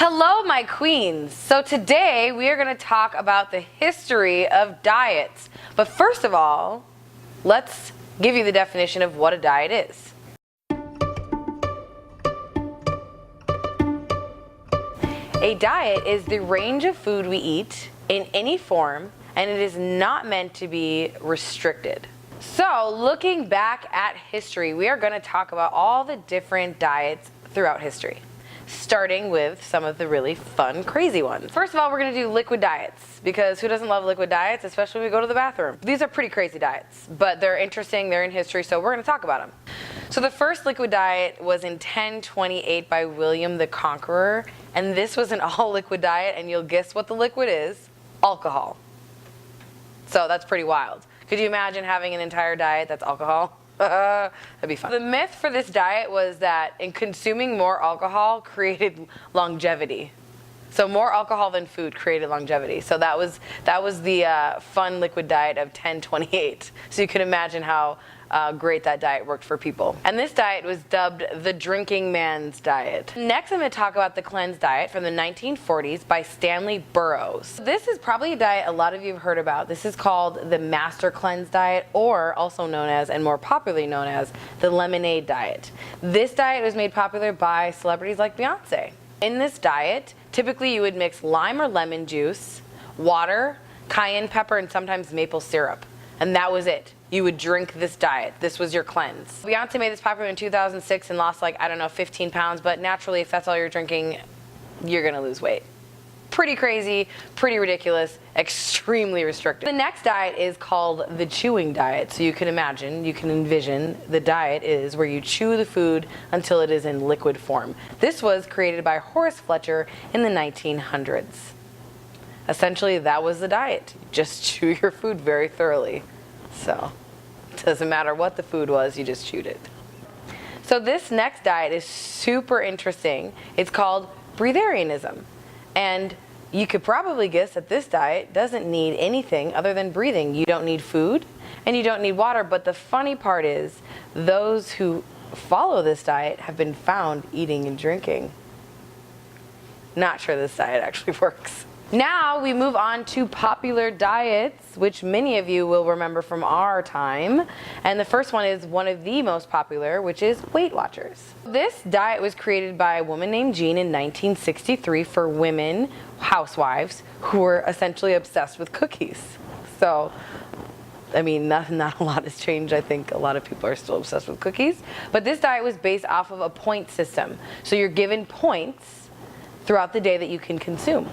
Hello, my queens. So today we are going to talk about the history of diets. But first of all, let's give you the definition of what a diet is. A diet is the range of food we eat in any form, and it is not meant to be restricted. So looking back at history, we are going to talk about all the different diets throughout history, starting with some of the really fun, crazy ones. First of all, we're going to do liquid diets, because who doesn't love liquid diets, especially when we go to the bathroom? These are pretty crazy diets, but they're interesting, they're in history, so we're going to talk about them. So the first liquid diet was in 1028 by William the Conqueror, and this was an all-liquid diet, and you'll guess what the liquid is? Alcohol. So that's pretty wild. Could you imagine having an entire diet that's alcohol? That'd be fun. The myth for this diet was that in consuming more alcohol created longevity. So more alcohol than food created longevity. So that was the fun liquid diet of 1028. So you can imagine how great that diet worked for people. And this diet was dubbed the drinking man's diet. Next, I'm going to talk about the cleanse diet from the 1940s by Stanley Burroughs. This is probably a diet a lot of you have heard about. This is called the master cleanse diet, or also known as, and more popularly known as, the lemonade diet. This diet was made popular by celebrities like Beyonce. In this diet, typically you would mix lime or lemon juice, water, cayenne pepper, and sometimes maple syrup. And that was it. You would drink this diet. This was your cleanse. Beyonce made this popular in 2006 and lost 15 pounds, but naturally, if that's all you're drinking, you're gonna lose weight. Pretty crazy, pretty ridiculous, extremely restrictive. The next diet is called the chewing diet. So you can imagine, you can envision, the diet is where you chew the food until it is in liquid form. This was created by Horace Fletcher in the 1900s. Essentially, that was the diet. Just chew your food very thoroughly. So, it doesn't matter what the food was, you just chewed it. So this next diet is super interesting. It's called breatharianism. And you could probably guess that this diet doesn't need anything other than breathing. You don't need food and you don't need water. But the funny part is, those who follow this diet have been found eating and drinking. Not sure this diet actually works. Now we move on to popular diets, which many of you will remember from our time. And the first one is one of the most popular, which is Weight Watchers. This diet was created by a woman named Jean in 1963 for women, housewives, who were essentially obsessed with cookies. So, I mean, not a lot has changed. I think a lot of people are still obsessed with cookies. But this diet was based off of a point system. So you're given points throughout the day that you can consume.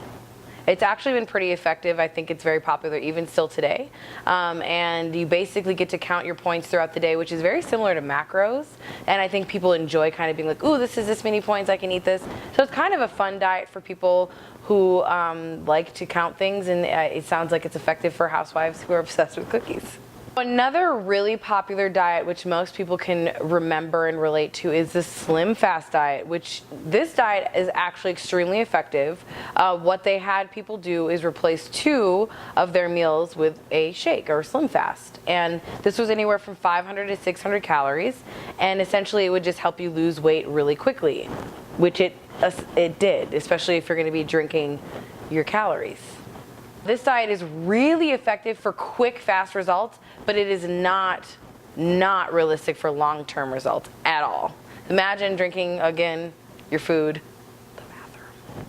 It's actually been pretty effective. I think it's very popular even still today. And you basically get to count your points throughout the day, which is very similar to macros. And I think people enjoy kind of being like, ooh, this is this many points, I can eat this. So it's kind of a fun diet for people who like to count things, and it sounds like it's effective for housewives who are obsessed with cookies. Another really popular diet which most people can remember and relate to is the Slim Fast diet, which this diet is actually extremely effective. What they had people do is replace 2 of their meals with a shake or Slim Fast. And this was anywhere from 500 to 600 calories. And essentially it would just help you lose weight really quickly, which it did, especially if you're going to be drinking your calories. This diet is really effective for quick, fast results, but it is not realistic for long-term results at all. Imagine drinking, again, your food, the bathroom.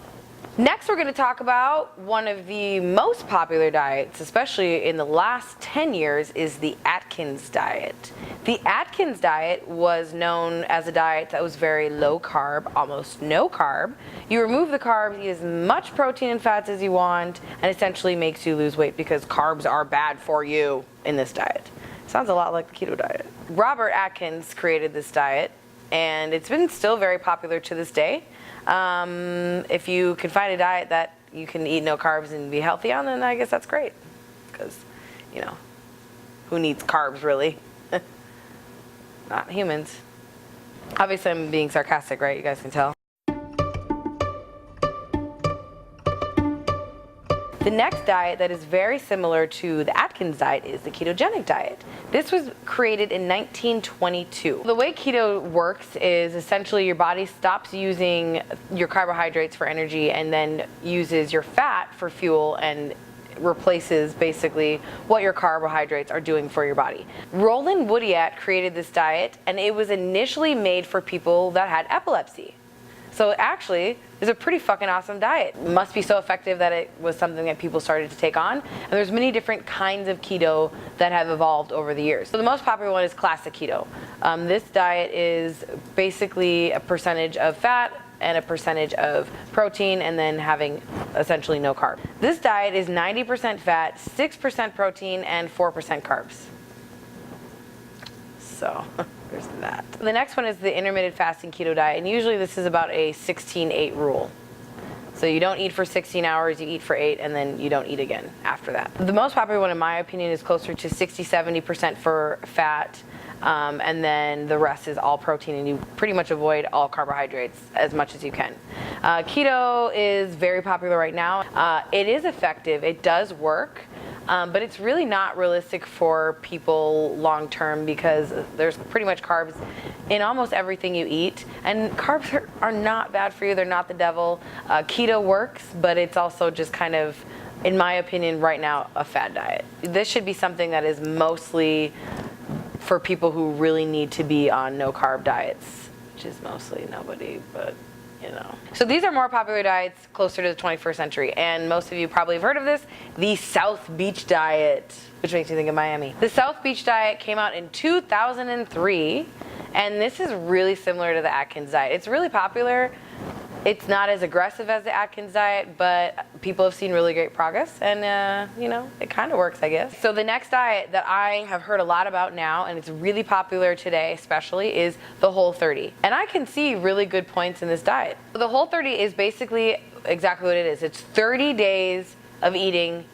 Next, we're going to talk about one of the most popular diets, especially in the last 10 years, is the Atkins diet. The Atkins diet was known as a diet that was very low carb, almost no carb. You remove the carbs, eat as much protein and fats as you want, and essentially makes you lose weight because carbs are bad for you in this diet. Sounds a lot like the keto diet. Robert Atkins created this diet, and it's been still very popular to this day. If you can find a diet that you can eat no carbs and be healthy on, then I guess that's great. Because, you know, who needs carbs really? Not humans. Obviously I'm being sarcastic, right? You guys can tell. The next diet that is very similar to the Atkins diet is the ketogenic diet. This was created in 1922. The way keto works is essentially your body stops using your carbohydrates for energy and then uses your fat for fuel and replaces basically what your carbohydrates are doing for your body. Roland Woodyat created this diet, and it was initially made for people that had epilepsy. So actually, it's a pretty fucking awesome diet. It must be so effective that it was something that people started to take on. And there's many different kinds of keto that have evolved over the years. So the most popular one is classic keto. This diet is basically a percentage of fat and a percentage of protein, and then having essentially no carbs. This diet is 90% fat, 6% protein, and 4% carbs. So there's that. The next one is the intermittent fasting keto diet, and usually this is about a 16-8 rule. So you don't eat for 16 hours, you eat for 8, and then you don't eat again after that. The most popular one, in my opinion, is closer to 60-70% for fat, and then the rest is all protein, and you pretty much avoid all carbohydrates as much as you can. Keto is very popular right now. It is effective, it does work, but it's really not realistic for people long term because there's pretty much carbs in almost everything you eat, and carbs are not bad for you, they're not the devil. Keto works, but it's also just kind of, in my opinion right now, a fad diet. This should be something that is mostly for people who really need to be on no carb diets, which is mostly nobody, but you know. So these are more popular diets closer to the 21st century, and most of you probably have heard of this, the South Beach diet, which makes me think of Miami. The South Beach diet came out in 2003, and this is really similar to the Atkins diet. It's really popular. It's not as aggressive as the Atkins diet, but people have seen really great progress, and you know, it kind of works, I guess. So the next diet that I have heard a lot about now, and it's really popular today especially, is the Whole30. And I can see really good points in this diet. The Whole30 is basically exactly what it is. It's 30 days of eating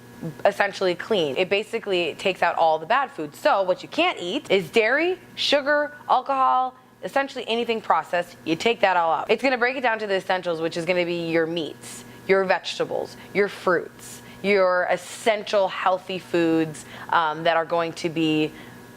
essentially clean. It basically takes out all the bad foods. So what you can't eat is dairy, sugar, alcohol, essentially anything processed. You take that all out. It's going to break it down to the essentials, which is going to be your meats, your vegetables, your fruits, your essential healthy foods that are going to be,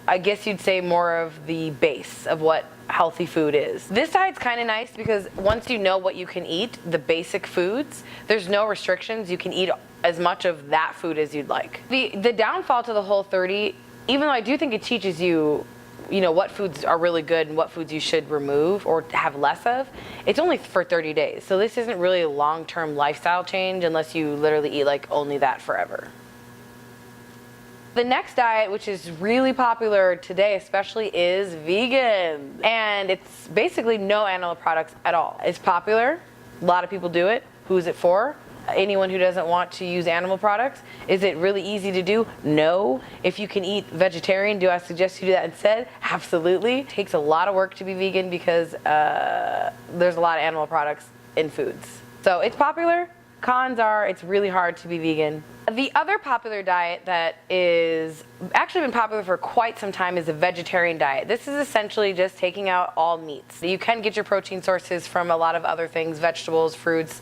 I guess you'd say, more of the base of what healthy food is. This diet's kind of nice because once you know what you can eat, the basic foods, there's no restrictions. You can eat as much of that food as you'd like. The downfall to the Whole30, even though I do think it teaches you, you know, what foods are really good and what foods you should remove or have less of, it's only for 30 days. So this isn't really a long-term lifestyle change unless you literally eat like only that forever. The next diet, which is really popular today especially, is vegan. And it's basically no animal products at all. It's popular, a lot of people do it. Who's it for? Anyone who doesn't want to use animal products. Is it really easy to do? No. If you can eat vegetarian, do I suggest you do that instead? Absolutely. It takes a lot of work to be vegan because there's a lot of animal products in foods. So it's popular. Cons are it's really hard to be vegan. The other popular diet that is actually been popular for quite some time is a vegetarian diet. This is essentially just taking out all meats. You can get your protein sources from a lot of other things, vegetables, fruits,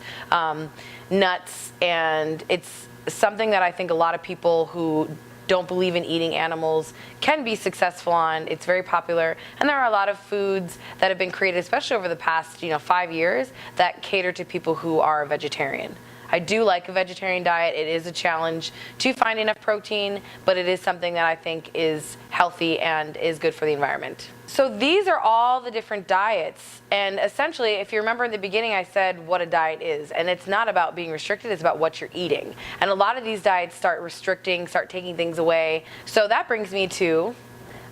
nuts, and it's something that I think a lot of people who don't believe in eating animals can be successful on. It's very popular, and there are a lot of foods that have been created, especially over the past 5 years, that cater to people who are vegetarian. I do like a vegetarian diet. It is a challenge to find enough protein, but it is something that I think is healthy and is good for the environment. So these are all the different diets, and essentially, if you remember in the beginning, I said what a diet is, and it's not about being restricted, it's about what you're eating. And a lot of these diets start restricting, start taking things away. So that brings me to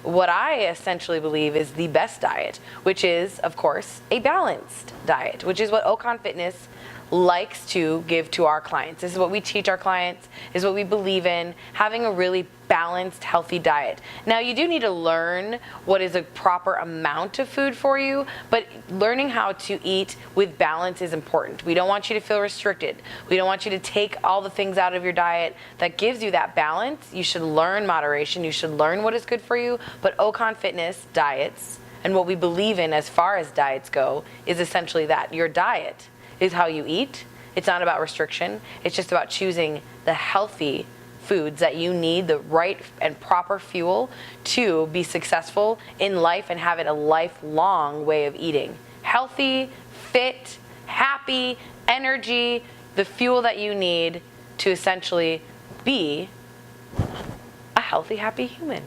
what I essentially believe is the best diet, which is, of course, a balanced diet, which is what Ocon Fitness likes to give to our clients. This is what we teach our clients, is what we believe in, having a really balanced, healthy diet. Now, you do need to learn what is a proper amount of food for you, but learning how to eat with balance is important. We don't want you to feel restricted. We don't want you to take all the things out of your diet that gives you that balance. You should learn moderation. You should learn what is good for you, but Ocon Fitness diets, and what we believe in as far as diets go, is essentially that. Your diet is how you eat. It's not about restriction. It's just about choosing the healthy foods that you need, the right and proper fuel to be successful in life and have it a lifelong way of eating. Healthy, fit, happy, energy, the fuel that you need to essentially be a healthy, happy human.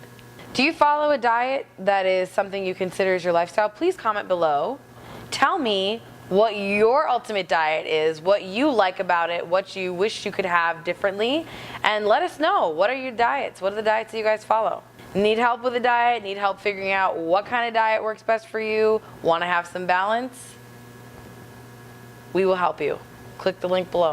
Do you follow a diet that is something you consider as your lifestyle? Please comment below. Tell me what your ultimate diet is, what you like about it, what you wish you could have differently, and let us know. What are your diets? What are the diets that you guys follow? Need help with a diet? Need help figuring out what kind of diet works best for you? Want to have some balance? We will help you. Click the link below.